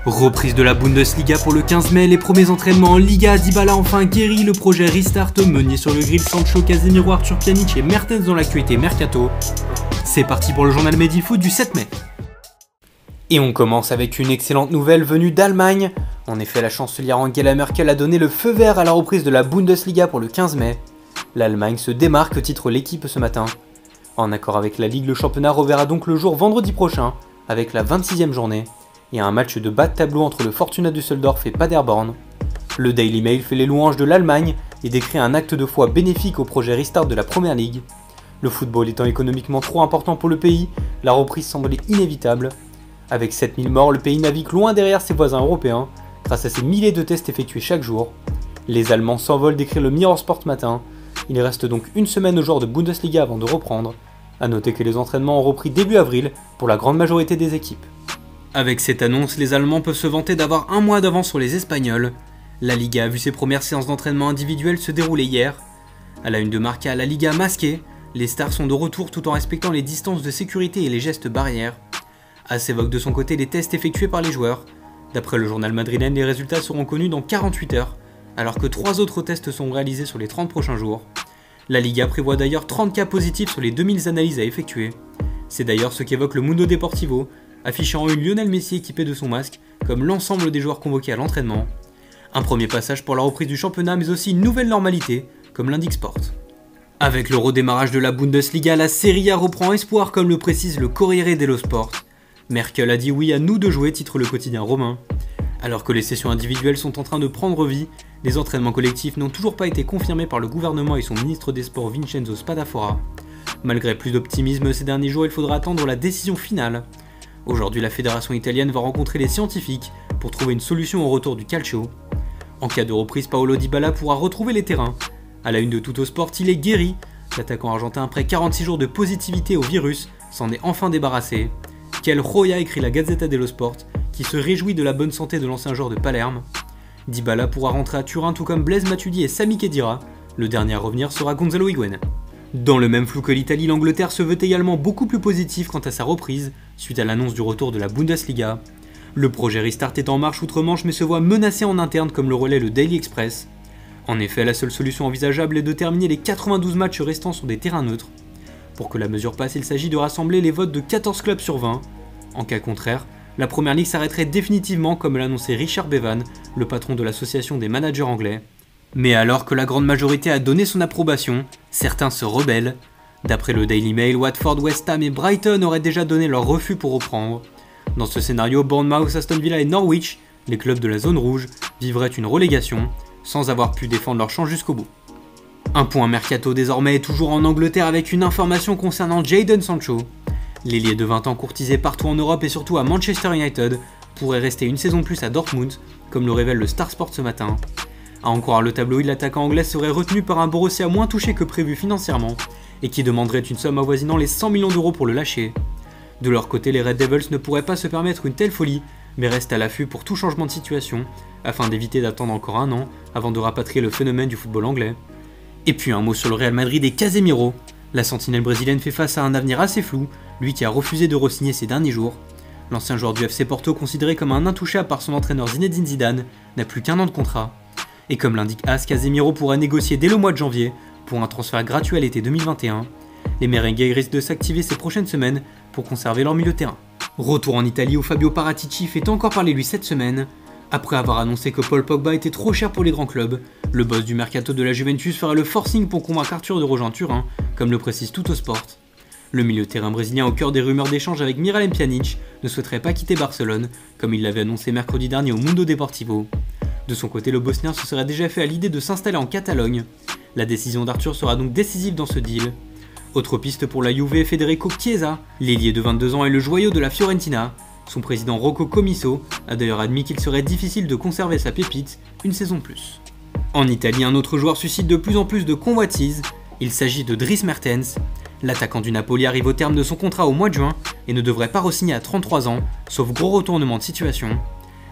Reprise de la Bundesliga pour le 15 mai, les premiers entraînements en Liga, Dybala enfin guéri, le projet Restart, Meunier sur le grill, Sancho, Casemiro, Arthur Pjanic et Mertens dans l'actualité Mercato. C'est parti pour le journal Made in Foot du 7 mai. Et on commence avec une excellente nouvelle venue d'Allemagne. En effet, la chancelière Angela Merkel a donné le feu vert à la reprise de la Bundesliga pour le 15 mai. L'Allemagne se démarque, titre l'équipe ce matin. En accord avec la Ligue, le championnat reverra donc le jour vendredi prochain, avec la 26e journée, et un match de bas de tableau entre le Fortuna Düsseldorf et Paderborn. Le Daily Mail fait les louanges de l'Allemagne et décrit un acte de foi bénéfique au projet Restart de la Première Ligue. Le football étant économiquement trop important pour le pays, la reprise semblait inévitable. Avec 7000 morts, le pays navigue loin derrière ses voisins européens, grâce à ses milliers de tests effectués chaque jour. Les Allemands s'envolent, décrit le Mirror Sport matin. Il reste donc une semaine aux joueurs de Bundesliga avant de reprendre. A noter que les entraînements ont repris début avril pour la grande majorité des équipes. Avec cette annonce, les Allemands peuvent se vanter d'avoir un mois d'avance sur les Espagnols. La Liga a vu ses premières séances d'entraînement individuelles se dérouler hier. À la une de Marca, la Liga masquée, les stars sont de retour tout en respectant les distances de sécurité et les gestes barrières. AS évoque de son côté les tests effectués par les joueurs. D'après le journal madrilène, les résultats seront connus dans 48 heures, alors que 3 autres tests sont réalisés sur les 30 prochains jours. La Liga prévoit d'ailleurs 30 cas positifs sur les 2000 analyses à effectuer. C'est d'ailleurs ce qu'évoque le Mundo Deportivo, affichant une Lionel Messi équipé de son masque, comme l'ensemble des joueurs convoqués à l'entraînement. Un premier passage pour la reprise du championnat, mais aussi une nouvelle normalité, comme l'indique Sport. Avec le redémarrage de la Bundesliga, la Serie A reprend espoir, comme le précise le Corriere dello Sport. Merkel a dit oui à nous de jouer, titre le quotidien romain. Alors que les sessions individuelles sont en train de prendre vie, les entraînements collectifs n'ont toujours pas été confirmés par le gouvernement et son ministre des Sports Vincenzo Spadafora. Malgré plus d'optimisme ces derniers jours, il faudra attendre la décision finale. Aujourd'hui, la fédération italienne va rencontrer les scientifiques pour trouver une solution au retour du calcio. En cas de reprise, Paulo Dybala pourra retrouver les terrains. À la une de Tuttosport, il est guéri. L'attaquant argentin, après 46 jours de positivité au virus, s'en est enfin débarrassé. Quel joya, écrit la Gazzetta dello Sport, qui se réjouit de la bonne santé de l'ancien joueur de Palerme. Dybala pourra rentrer à Turin tout comme Blaise Matuidi et Sami Khedira. Le dernier à revenir sera Gonzalo Higuain. Dans le même flou que l'Italie, l'Angleterre se veut également beaucoup plus positive quant à sa reprise, suite à l'annonce du retour de la Bundesliga. Le projet Restart est en marche outre-Manche mais se voit menacé en interne, comme le relaie le Daily Express. En effet, la seule solution envisageable est de terminer les 92 matchs restants sur des terrains neutres. Pour que la mesure passe, il s'agit de rassembler les votes de 14 clubs sur 20. En cas contraire, la Première Ligue s'arrêterait définitivement, comme l'a annoncé Richard Bevan, le patron de l'association des managers anglais. Mais alors que la grande majorité a donné son approbation, certains se rebellent. D'après le Daily Mail, Watford, West Ham et Brighton auraient déjà donné leur refus pour reprendre. Dans ce scénario, Bournemouth, Aston Villa et Norwich, les clubs de la zone rouge, vivraient une relégation, sans avoir pu défendre leur chance jusqu'au bout. Un point mercato désormais est toujours en Angleterre avec une information concernant Jadon Sancho. L'ailier de 20 ans courtisé partout en Europe et surtout à Manchester United pourrait rester une saison de plus à Dortmund, comme le révèle le Star Sport ce matin. À en croire le tabloïd, l'attaquant anglais serait retenu par un Borussia moins touché que prévu financièrement et qui demanderait une somme avoisinant les 100 millions d'euros pour le lâcher. De leur côté, les Red Devils ne pourraient pas se permettre une telle folie, mais restent à l'affût pour tout changement de situation, afin d'éviter d'attendre encore un an avant de rapatrier le phénomène du football anglais. Et puis un mot sur le Real Madrid et Casemiro. La sentinelle brésilienne fait face à un avenir assez flou, lui qui a refusé de re-signer ces derniers jours. L'ancien joueur du FC Porto, considéré comme un intouchable par son entraîneur Zinedine Zidane, n'a plus qu'1 an de contrat. Et comme l'indique AS, Casemiro pourrait négocier dès le mois de janvier pour un transfert gratuit à l'été 2021. Les merengues risquent de s'activer ces prochaines semaines pour conserver leur milieu de terrain. Retour en Italie où Fabio Paratici fait encore parler lui cette semaine. Après avoir annoncé que Paul Pogba était trop cher pour les grands clubs, le boss du mercato de la Juventus fera le forcing pour convaincre Arthur de rejoindre Turin, comme le précise Tuttosport. Le milieu de terrain brésilien au cœur des rumeurs d'échange avec Miralem Pjanic ne souhaiterait pas quitter Barcelone, comme il l'avait annoncé mercredi dernier au Mundo Deportivo. De son côté, le Bosnien se serait déjà fait à l'idée de s'installer en Catalogne. La décision d'Arthur sera donc décisive dans ce deal. Autre piste pour la Juve, Federico Chiesa, l'ailier de 22 ans et le joyau de la Fiorentina. Son président Rocco Commisso a d'ailleurs admis qu'il serait difficile de conserver sa pépite une saison de plus. En Italie, un autre joueur suscite de plus en plus de convoitises. Il s'agit de Dries Mertens. L'attaquant du Napoli arrive au terme de son contrat au mois de juin et ne devrait pas re-signer à 33 ans, sauf gros retournement de situation.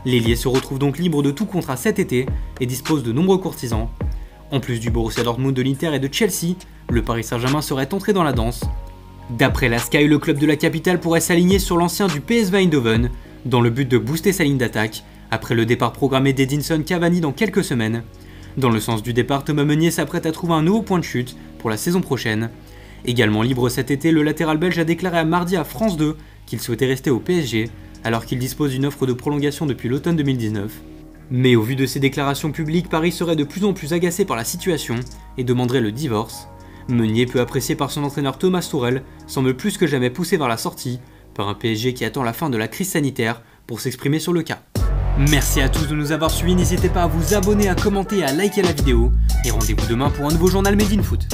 L'ailier se retrouve donc libre de tout contrat cet été et dispose de nombreux courtisans. En plus du Borussia Dortmund, de l'Inter et de Chelsea, le Paris Saint-Germain serait entré dans la danse. D'après la Sky, le club de la capitale pourrait s'aligner sur l'ancien du PSV Eindhoven, dans le but de booster sa ligne d'attaque, après le départ programmé d'Edinson Cavani dans quelques semaines. Dans le sens du départ, Thomas Meunier s'apprête à trouver un nouveau point de chute pour la saison prochaine. Également libre cet été, le latéral belge a déclaré à mardi à France 2 qu'il souhaitait rester au PSG, alors qu'il dispose d'une offre de prolongation depuis l'automne 2019. Mais au vu de ces déclarations publiques, Paris serait de plus en plus agacé par la situation et demanderait le divorce. Meunier, peu apprécié par son entraîneur Thomas Tuchel, semble plus que jamais poussé vers la sortie par un PSG qui attend la fin de la crise sanitaire pour s'exprimer sur le cas. Merci à tous de nous avoir suivis, n'hésitez pas à vous abonner, à commenter et à liker la vidéo, et rendez-vous demain pour un nouveau journal Made in Foot.